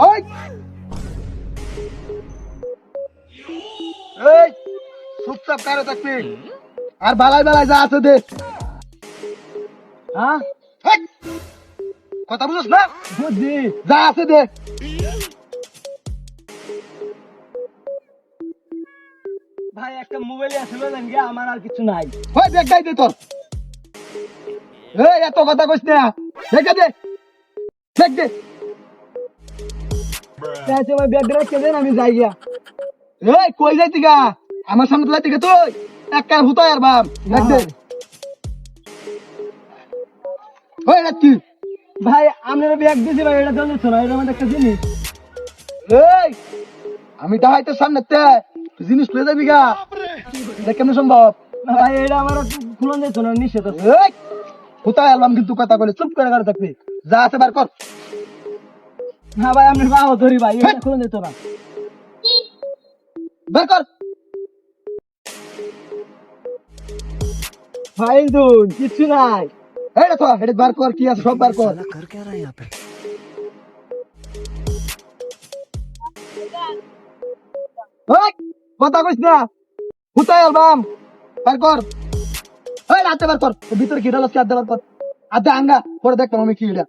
ওই এই চুপচাপ কারো থাকবি আর বালাই বালাই যা আছে দে। হ্যাঁ হেই, কথা বুঝছ না? বুঝছি। যা আছে দে। ভাই একটা মোবাইল আছে বলেন কি, আমার আর কিছু নাই। ওই ব্যাগটাই দে তোর। এই এত কথা কইস না, দেখে দে, দেখ দে। চাইছে ভাই ব্যাগ রেখে দেন, আমি যাই গিয়া। এই কই যাইতি গা? আমার সামনে তুই থেকে তুই এক কার হুতাই আর বাপ দেখ দে। ওই রাখি ভাই আপনার ব্যাগ দিছি ভাই, এটা জন্য শোনা, এটা আমার একটা জিনিস। এই আমি ডাহাইতে সামনে তে তুই জিনিস লয়ে যাবি গা, এটা কেমন সম্ভব? না ভাই এটা আমার খুলন যেত না, নিষেধ আছে। এই হুতাই আলবাম কিন্তু কথা বলে চুপ করে কারো থাকবি, যা আছে বার কর। হ্যাঁ ভাই আপনার বাবা ধরি ভাই, এটা খুলন যেত না। বের কর। ভাই দুন কিছু নাই। এই দেখো এটা বার কর, কি আছে সব বার কর। कर क्या रहा है यहाँ पे? ওই কথা কইস না, হুতাই আলবাম বার কর। এই রাতে বার কর, ভিতরে কি ডালস, আদে বার কর, আদে আঙ্গা পরে দেখতাম আমি কি এটা।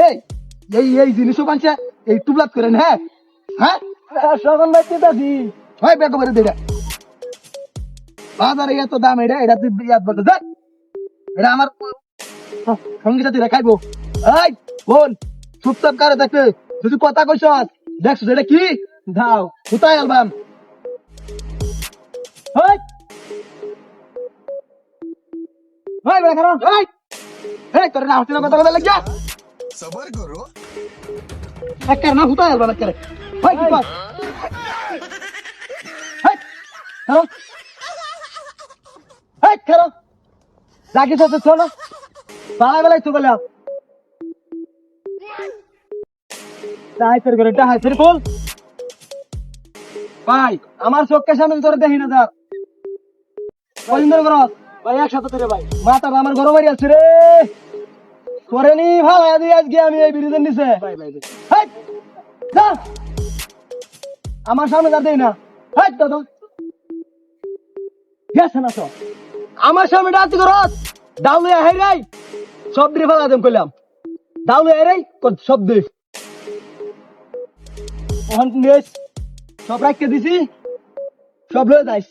এই এই এই জিনিসও বানছে এই টুবলাত করেন, হ্যাঁ হ্যাঁ সখন ভাই চেতাছি। হয় বেকো করে দেড়া বাজারে এত দাম, এটা এটা তুই ইয়াদ বলতে দেখ, এটা আমার সঙ্গী সাথীরা খাইবো। এই বল চুপচাপ কারে থাকবে, যদি কথা কইস দেখছো এটা কি দাও কোথায় অ্যালবাম? ভাই ভাই বেড়া খারাপ। এই এই তোর না হচ্ছে না কথা কথা লাগিয়া सबर करो। একটা না কোথায় অ্যালবাম একটা ভাই কি কর। এই হ্যালো এই খেলো রাখিস আছে চলো, বালাই বালাই তো বলে তাই তোর করে ডাহাই ফির বল। ভাই আমার চোখের সামনে তোর দেখি না, যা কদিন ধরে করস ভাই, একসাথে তোরে ভাই মাথা আমার গরম হয়ে আছে রে। করে নি ভালো আদি আজকে আমি এই বিরুদ্ধে নিছে ভাই ভাই হেই, যা আমার সামনে যা দেই না। হেই দাদা গেছে না তো আমার সামনে ডাকতে করস, ডাউলে হাই রাই সব দিয়ে ফেলা দেম কইলাম, ডাউলে হাই রাই সব দে ওখান নিস সব রাখতে দিছি, সব লয়ে যাইস।